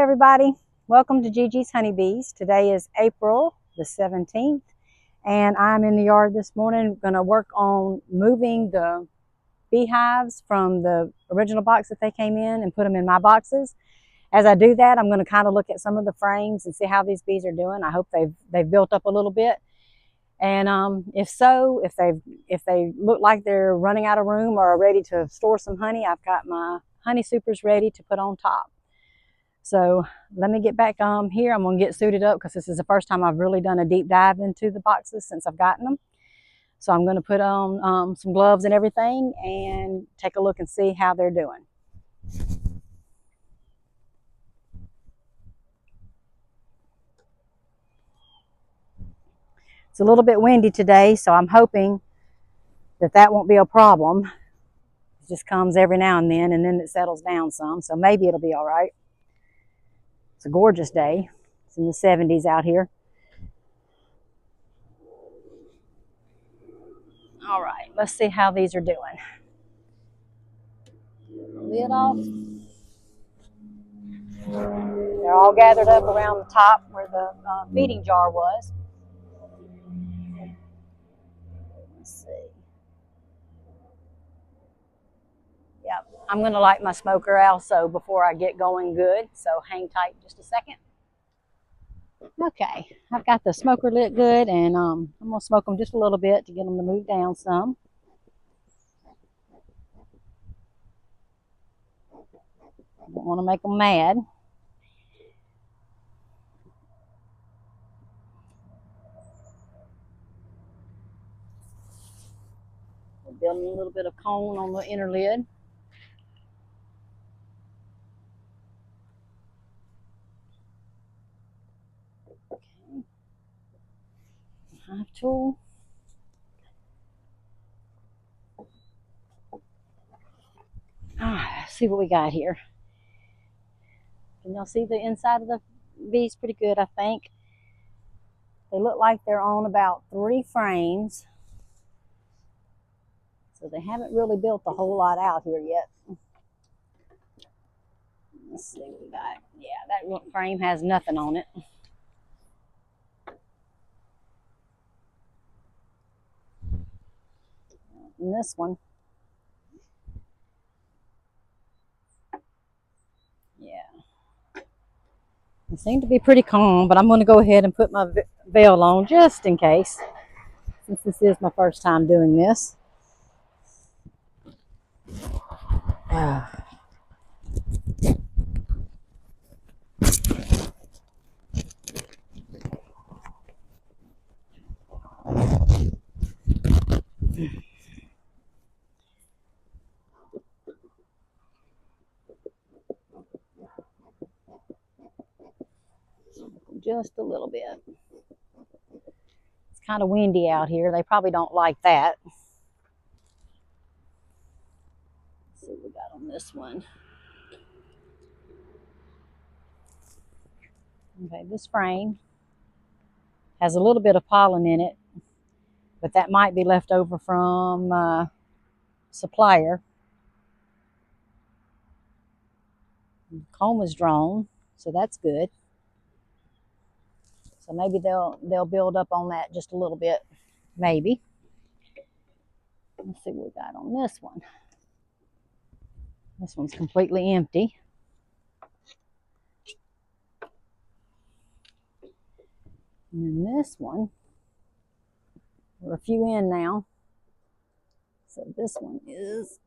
everybody. Welcome to Gigi's Honeybees. Today is April the 17th, and I'm in the yard this morning going to work on moving the beehives from the original box that they came in and put them in my boxes. As I do that, I'm going to kind of look at some of the frames and see how these bees are doing. I hope they've built up a little bit. And if so, if they look like they're running out of room or are ready to store some honey, I've got my honey supers ready to put on top. So let me get back here. I'm going to get suited up because this is the first time I've really done a deep dive into the boxes since I've gotten them. So I'm going to put on some gloves and everything and take a look and see how they're doing. It's a little bit windy today, so I'm hoping that won't be a problem. It just comes every now and then it settles down some, so maybe it'll be all right. It's a gorgeous day. It's in the 70s out here. All right, let's see how these are doing. Lid off. They're all gathered up around the top where the feeding jar was. Let's see. Yep, I'm going to light my smoker also before I get going good, so hang tight just a second. Okay, I've got the smoker lit good, and I'm going to smoke them just a little bit to get them to move down some. I don't want to make them mad. We're building a little bit of cone on the inner lid. Okay. Hive tool. Let's see what we got here. Can y'all see the inside of the bees pretty good, I think. They look like they're on about 3 frames. So they haven't really built a whole lot out here yet. Let's see what we got. Yeah, that frame has nothing on it. And this one. Yeah. It seemed to be pretty calm, but I'm going to go ahead and put my veil on just in case, since this is my first time doing this. Just a little bit. It's kind of windy out here. They probably don't like that. Let's see what we got on this one. Okay, this frame has a little bit of pollen in it, but that might be left over from supplier. The comb is drawn, so that's good. So maybe they'll build up on that just a little bit, maybe. Let's see what we got on this one. This one's completely empty. And then this one, we're a few in now. So this one is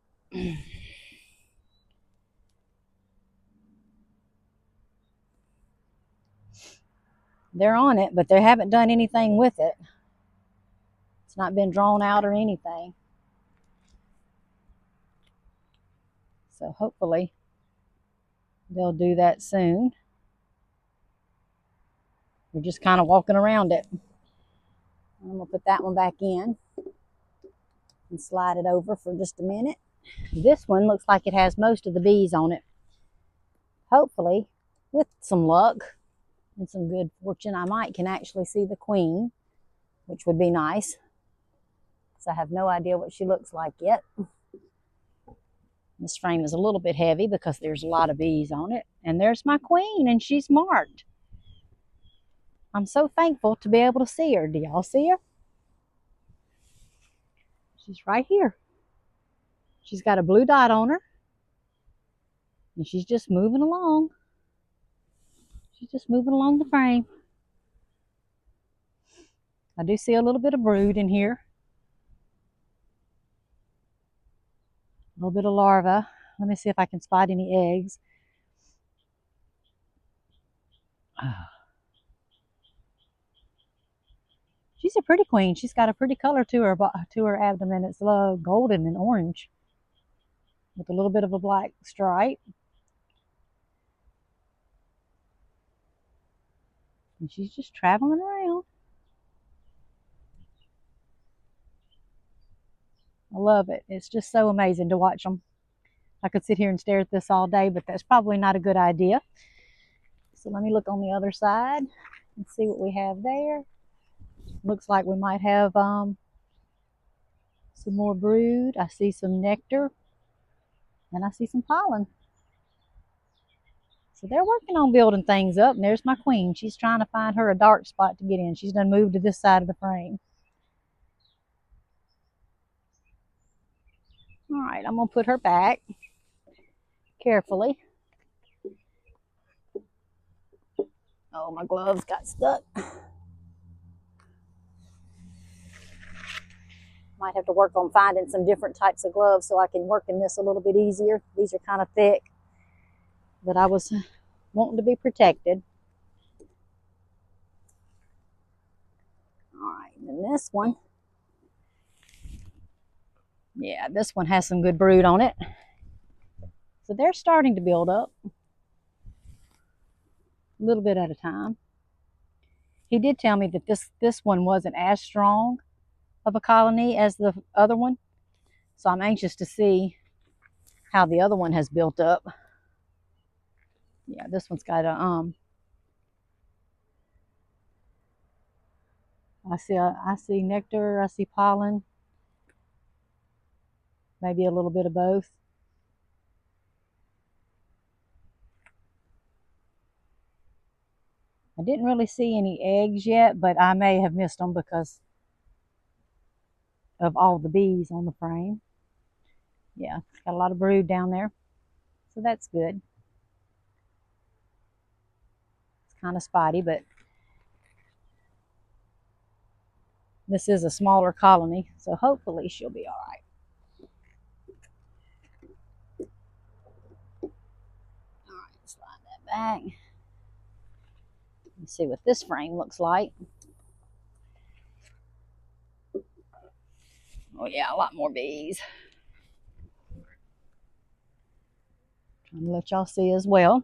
they're on it, but they haven't done anything with it. It's not been drawn out or anything. So hopefully they'll do that soon. We're just kind of walking around it. I'm going to put that one back in and slide it over for just a minute. This one looks like it has most of the bees on it. Hopefully, with some luck and some good fortune, I can actually see the queen, which would be nice, because I have no idea what she looks like yet. This frame is a little bit heavy because there's a lot of bees on it. And there's my queen, and she's marked. I'm so thankful to be able to see her. Do y'all see her? She's right here. She's got a blue dot on her. And she's just moving along. She's just moving along the frame. I do see a little bit of brood in here. A little bit of larva. Let me see if I can spot any eggs. She's a pretty queen. She's got a pretty color to her abdomen. It's golden and orange with a little bit of a black stripe. And she's just traveling around. I love it. It's just so amazing to watch them. I could sit here and stare at this all day, but that's probably not a good idea. So let me look on the other side and see what we have there. Looks like we might have some more brood. I see some nectar, and I see some pollen. So they're working on building things up, and there's my queen. She's trying to find her a dark spot to get in. She's done moved to this side of the frame. All right, I'm going to put her back carefully. Oh, my gloves got stuck. Might have to work on finding some different types of gloves so I can work in this a little bit easier. These are kind of thick, but I was wanting to be protected. All right, and then this one. Yeah, this one has some good brood on it. So they're starting to build up a little bit at a time. He did tell me that this one wasn't as strong of a colony as the other one. So I'm anxious to see how the other one has built up. Yeah, this one's got a I see nectar, I see pollen. Maybe a little bit of both. I didn't really see any eggs yet, but I may have missed them because of all the bees on the frame. Yeah, got a lot of brood down there. So that's good. It's kind of spotty, but this is a smaller colony, so hopefully she'll be all right. All right, slide that back. Let's see what this frame looks like. Oh yeah, a lot more bees. Trying to let y'all see as well.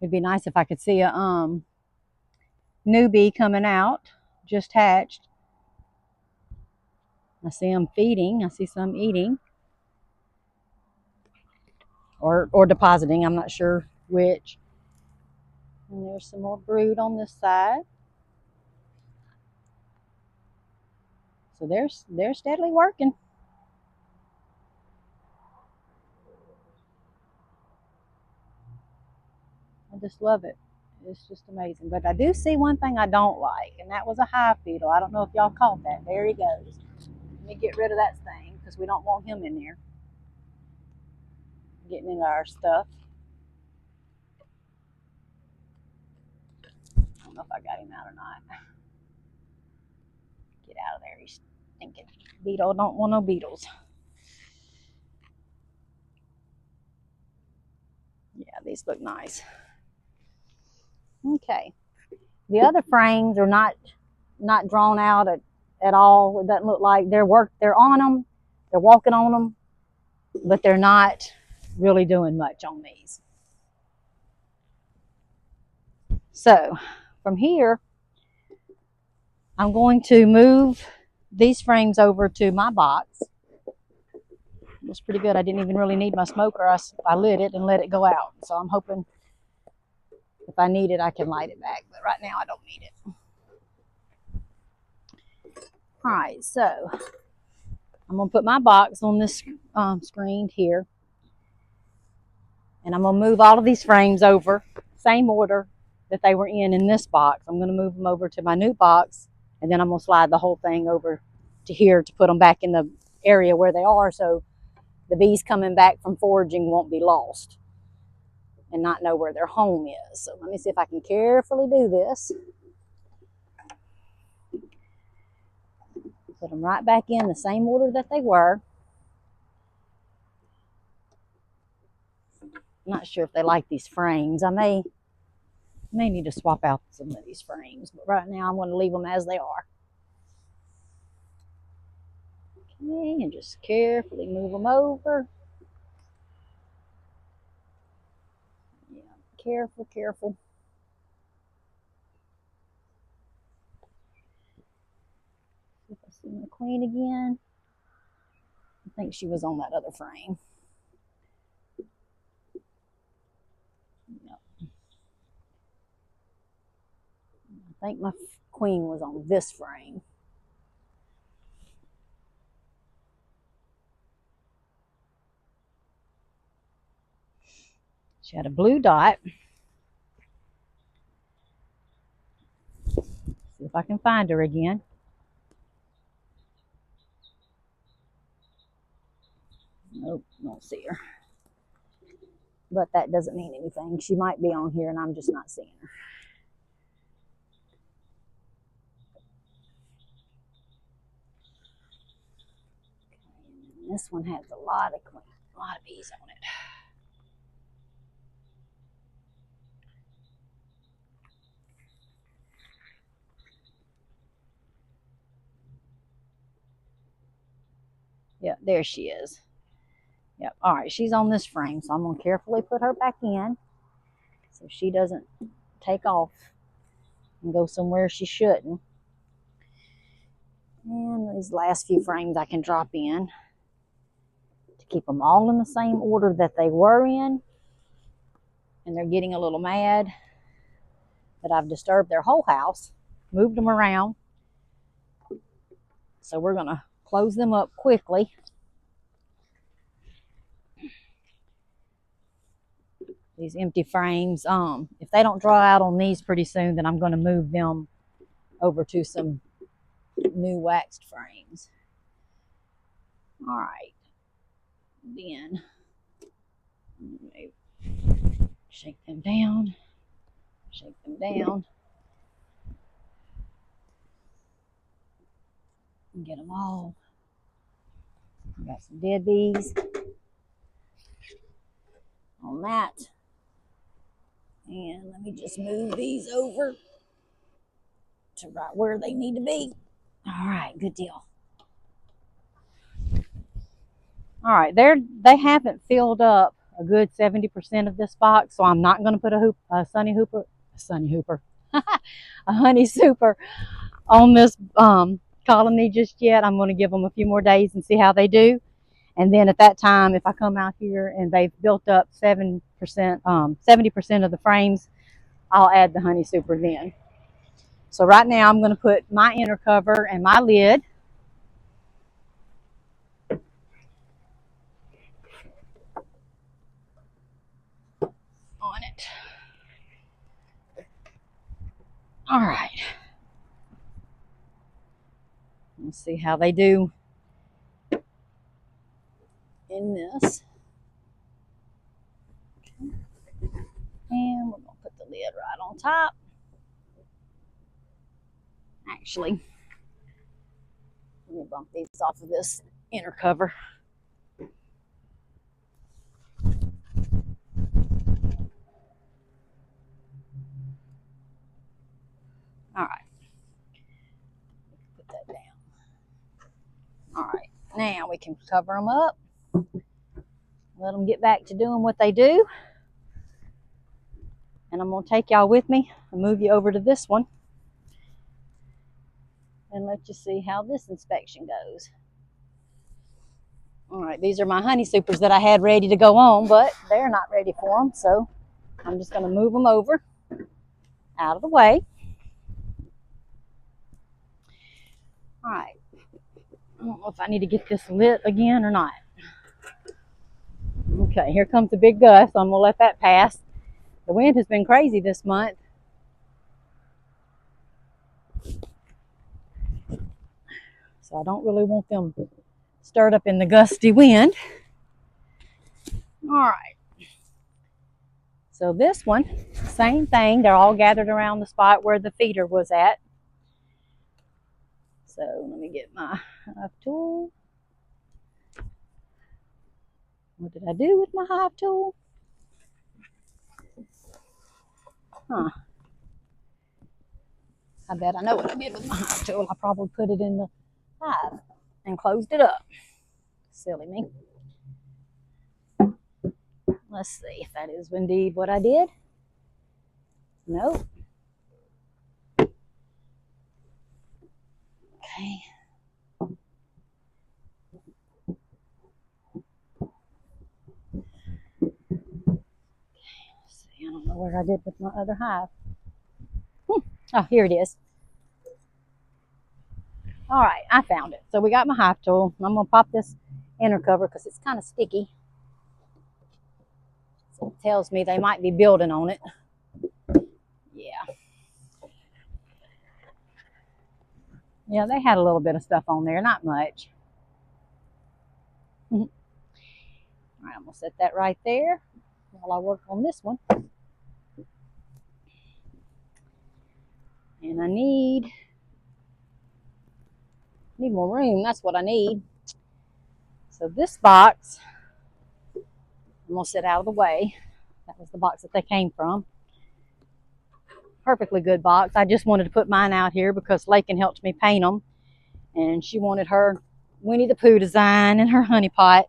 It'd be nice if I could see a new bee coming out, just hatched. I see them feeding. I see some eating or depositing. I'm not sure which. And there's some more brood on this side. So they're steadily working. I just love it. It's just amazing. But I do see one thing I don't like, and that was a hive beetle. I don't know if y'all caught that. There he goes. Let me get rid of that thing because we don't want him in there getting into our stuff. I don't know if I got him out or not. Get out of there. He's thinking beetle. Don't want no beetles. Yeah, these look nice. Okay. The other frames are not drawn out at all. It doesn't look like they're on them. They're walking on them, but they're not really doing much on these. So from here, I'm going to move these frames over to my box. was pretty good. I didn't even really need my smoker. I lit it and let it go out. So I'm hoping if I need it, I can light it back. But right now I don't need it. All right, so I'm going to put my box on this screen here. And I'm going to move all of these frames over, same order that they were in this box. I'm going to move them over to my new box, and then I'm going to slide the whole thing over to here to put them back in the area where they are, so the bees coming back from foraging won't be lost and not know where their home is. So let me see if I can carefully do this. Put them right back in the same order that they were. I'm not sure if they like these frames. I may need to swap out some of these frames, but right now I'm going to leave them as they are. Okay, and just carefully move them over. Yeah, careful, careful. See if I see my queen again. I think she was on that other frame. Yep. I think my queen was on this frame. She had a blue dot. See if I can find her again. Nope, don't see her. But that doesn't mean anything. She might be on here and I'm just not seeing her. Okay, and this one has a lot of bees on it. Yeah, there she is. Yep. All right, she's on this frame, so I'm going to carefully put her back in so she doesn't take off and go somewhere she shouldn't. And these last few frames I can drop in to keep them all in the same order that they were in. And they're getting a little mad that I've disturbed their whole house, moved them around. So we're going to close them up quickly. These empty frames, if they don't dry out on these pretty soon, then I'm going to move them over to some new waxed frames. All right, then shake them down, and get them all. We got some dead bees on that. And let me just move these over to right where they need to be. All right, good deal. All right, they haven't filled up a good 70% of this box, so I'm not going to put a honey super on this colony just yet. I'm going to give them a few more days and see how they do. And then at that time, if I come out here and they've built up 70% of the frames, I'll add the honey super then. So right now I'm going to put my inner cover and my lid on it. All right. Let's see how they do in this. And we're going to put the lid right on top. Actually, let me bump these off of this inner cover. All right. Put that down. All right. Now we can cover them up. Let them get back to doing what they do. And I'm going to take y'all with me and move you over to this one and let you see how this inspection goes. All right, these are my honey supers that I had ready to go on, but they're not ready for them, so I'm just going to move them over out of the way. All right, I don't know if I need to get this lit again or not. Okay, here comes the big gust, so I'm going to let that pass. The wind has been crazy this month. So I don't really want them stirred up in the gusty wind. All right. So this one, same thing. They're all gathered around the spot where the feeder was at. So let me get my hive tool. What did I do with my hive tool? Huh. I bet I know what I did with my hive tool. I probably put it in the hive and closed it up. Silly me. Let's see if that is indeed what I did. Nope. Okay. Let's see. I don't know where I did with my other hive. Oh, here it is. All right, I found it. So we got my hive tool. I'm going to pop this inner cover because it's kind of sticky. So it tells me they might be building on it. Yeah. Yeah, they had a little bit of stuff on there, not much. All right, I'm going to set that right there while I work on this one. And I need more room. That's what I need. So this box, I'm going to set out of the way. That was the box that they came from. Perfectly good box. I just wanted to put mine out here because Lakin helped me paint them. And she wanted her Winnie the Pooh design and her honey pot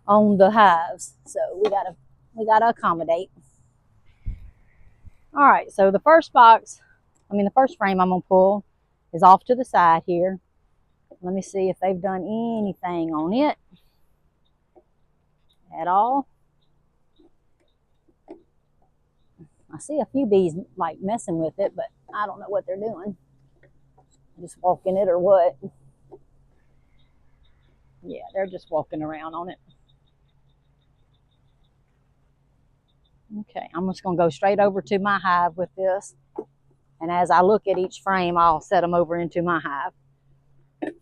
on the hives. So we gotta accommodate. All right, so the first frame I'm gonna pull is off to the side here. Let me see if they've done anything on it at all. I see a few bees like messing with it, but I don't know what they're doing. Just walking it or what? Yeah, they're just walking around on it. Okay, I'm just gonna go straight over to my hive with this. And as I look at each frame, I'll set them over into my hive. And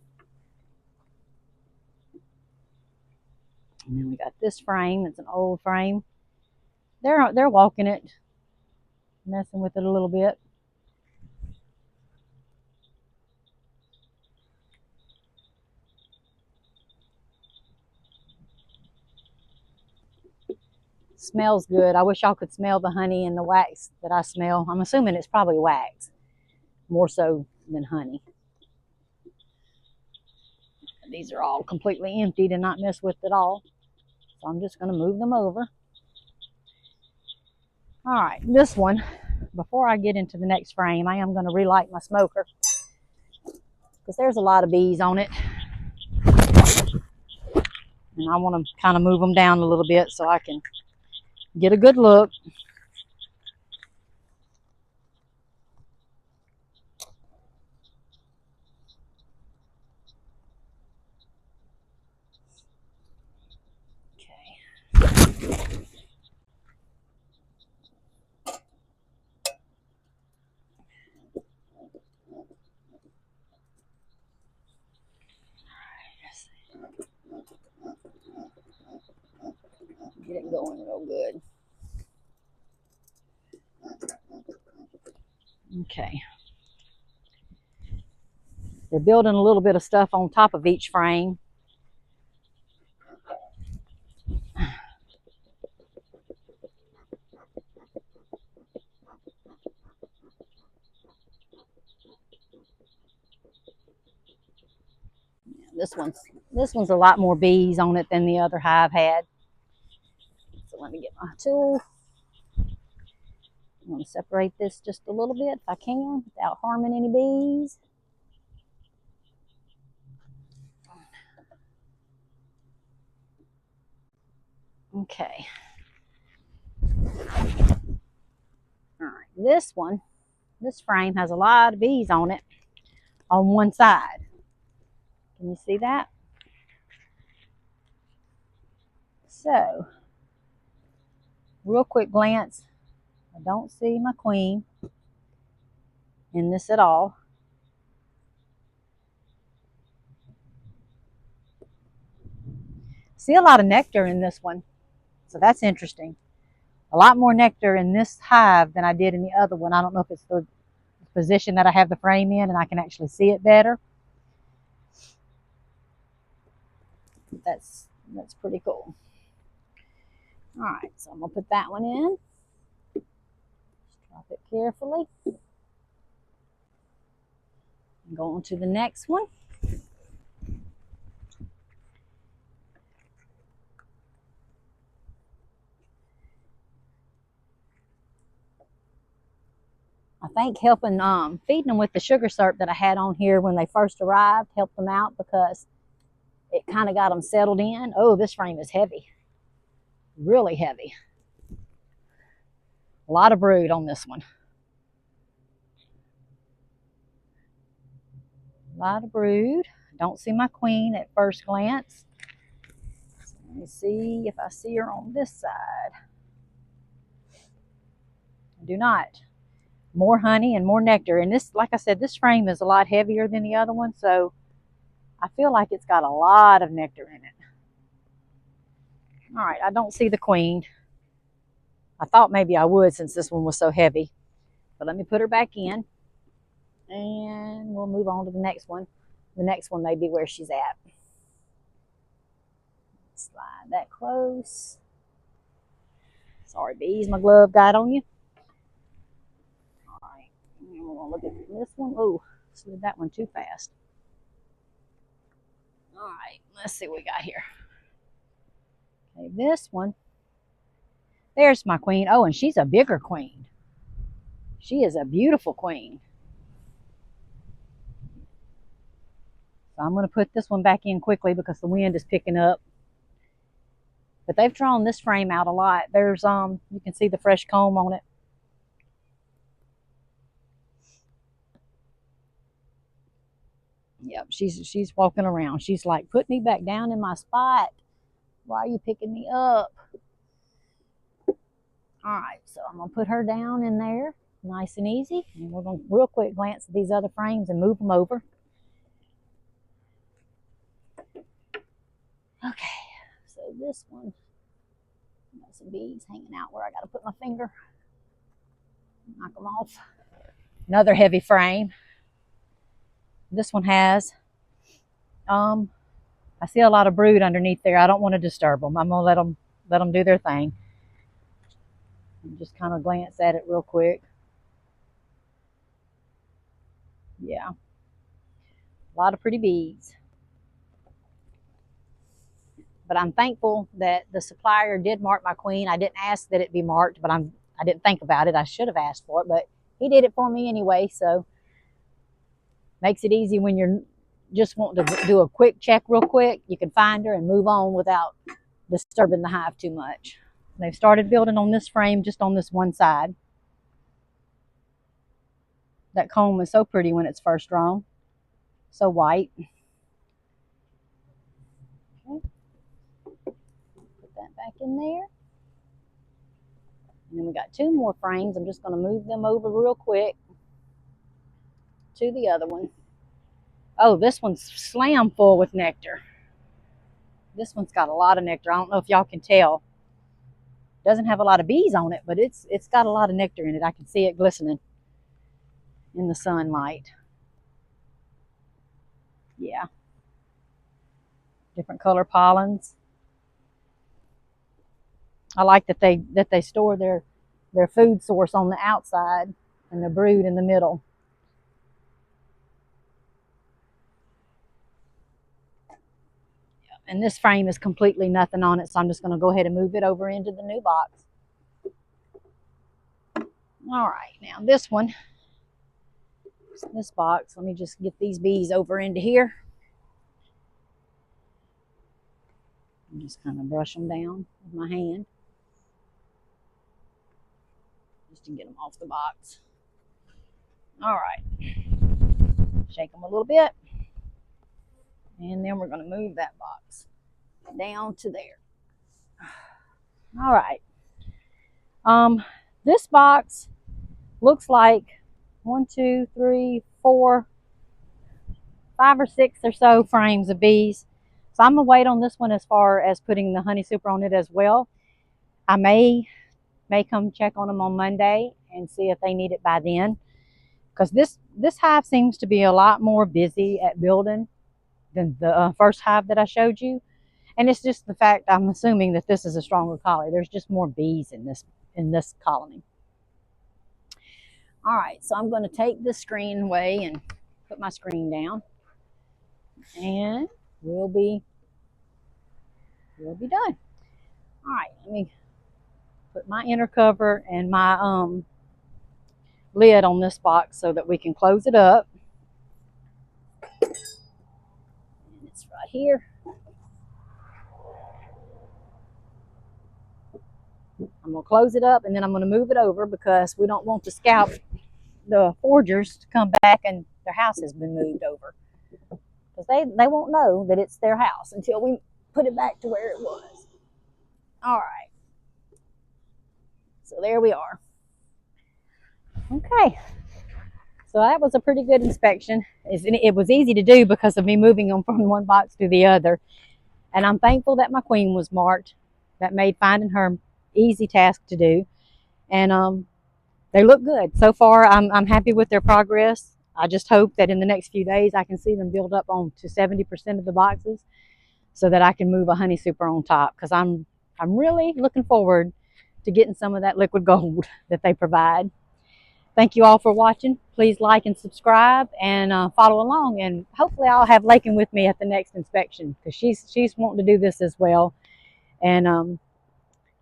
then we got this frame. It's an old frame. They're walking it, messing with it a little bit. Smells good. I wish y'all could smell the honey and the wax that I smell. I'm assuming it's probably wax, more so than honey. These are all completely emptied and not messed with at all. So I'm just going to move them over. All right, this one, before I get into the next frame, I am going to relight my smoker because there's a lot of bees on it. And I want to kind of move them down a little bit so I can get a good look. Get it going real good. Okay. They're building a little bit of stuff on top of each frame. This one's a lot more bees on it than the other hive had. So let me get my tool. I'm going to separate this just a little bit if I can without harming any bees. Okay. All right, this frame has a lot of bees on it on one side. Can you see that? So, real quick glance, I don't see my queen in this at all. See a lot of nectar in this one, so that's interesting. A lot more nectar in this hive than I did in the other one. I don't know if it's the position that I have the frame in and I can actually see it better. That's pretty cool. All right, so I'm gonna put that one in. Just drop it carefully. And go on to the next one. I think helping feeding them with the sugar syrup that I had on here when they first arrived helped them out because it kind of got them settled in. Oh, this frame is heavy, really heavy. A lot of brood on this one. A lot of brood. Don't see my queen at first glance. So let me see if I see her on this side. I do not. More honey and more nectar. And this, like I said, this frame is a lot heavier than the other one, so I feel like it's got a lot of nectar in it. All right, I don't see the queen. I thought maybe I would since this one was so heavy. But let me put her back in. And we'll move on to the next one. The next one may be where she's at. Slide that close. Sorry, bees, my glove got on you. All right, we're gonna look at this one. Oh, slid that one too fast. All right, let's see what we got here. Okay, this one. There's my queen. Oh, and she's a bigger queen. She is a beautiful queen. So I'm going to put this one back in quickly because the wind is picking up. But they've drawn this frame out a lot. There's you can see the fresh comb on it. Yep, she's walking around. She's like, put me back down in my spot. Why are you picking me up? All right, so I'm gonna put her down in there, nice and easy. And we're gonna real quick glance at these other frames and move them over. Okay, so this one, got some bees hanging out where I gotta put my finger. Knock them off. Another heavy frame. This one has, I see a lot of brood underneath there. I don't want to disturb them. I'm gonna let them do their thing. And just kind of glance at it real quick. Yeah, a lot of pretty bees. But I'm thankful that the supplier did mark my queen. I didn't ask that it be marked, but I didn't think about it. I should have asked for it, but he did it for me anyway. So makes it easy when you're just wanting to do a quick check real quick. You can find her and move on without disturbing the hive too much. They've started building on this frame, just on this one side. That comb is so pretty when it's first drawn. So white. Okay. Put that back in there. And then we got two more frames. I'm just going to move them over real quick to the other one. Oh, this one's slam full with nectar. This one's got a lot of nectar. I don't know if y'all can tell. It doesn't have a lot of bees on it, but it's got a lot of nectar in it. I can see it glistening in the sunlight. Yeah. Different color pollens. I like that they store their food source on the outside and the brood in the middle. And this frame is completely nothing on it, so I'm just going to go ahead and move it over into the new box. All right, now this one, this box, let me just get these bees over into here. Just kind of brush them down with my hand just to get them off the box. All right, shake them a little bit, and then we're going to move that box down to there. All right. This box looks like 1, 2, 3, 4, 5 or 6 or so frames of bees. So I'm gonna wait on this one as far as putting the honey super on it as well. I may come check on them on Monday and see if they need it by then, because this hive seems to be a lot more busy at building than the first hive that I showed you. And it's just the fact, I'm assuming that this is a stronger colony. There's just more bees in this colony. All right, so I'm going to take this screen away and put my screen down, and we'll be done. All right, let me put my inner cover and my lid on this box so that we can close it up. And it's right here. I'm going to close it up, and then I'm going to move it over because we don't want the foragers to come back and their house has been moved over, because they won't know that it's their house until we put it back to where it was. All right, so there we are. Okay, so that was a pretty good inspection. It was easy to do because of me moving them from one box to the other, and I'm thankful that my queen was marked. That made finding her easy task to do, and they look good so far. I'm happy with their progress. I just hope that in the next few days I can see them build up on to 70% of the boxes, so that I can move a honey super on top, because I'm really looking forward to getting some of that liquid gold that they provide. Thank you all for watching. Please like and subscribe, and follow along, and hopefully I'll have Lakin with me at the next inspection, because she's wanting to do this as well. And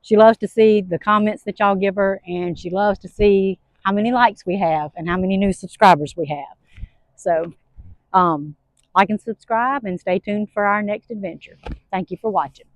she loves to see the comments that y'all give her, and she loves to see how many likes we have and how many new subscribers we have. So like and subscribe, and stay tuned for our next adventure. Thank you for watching.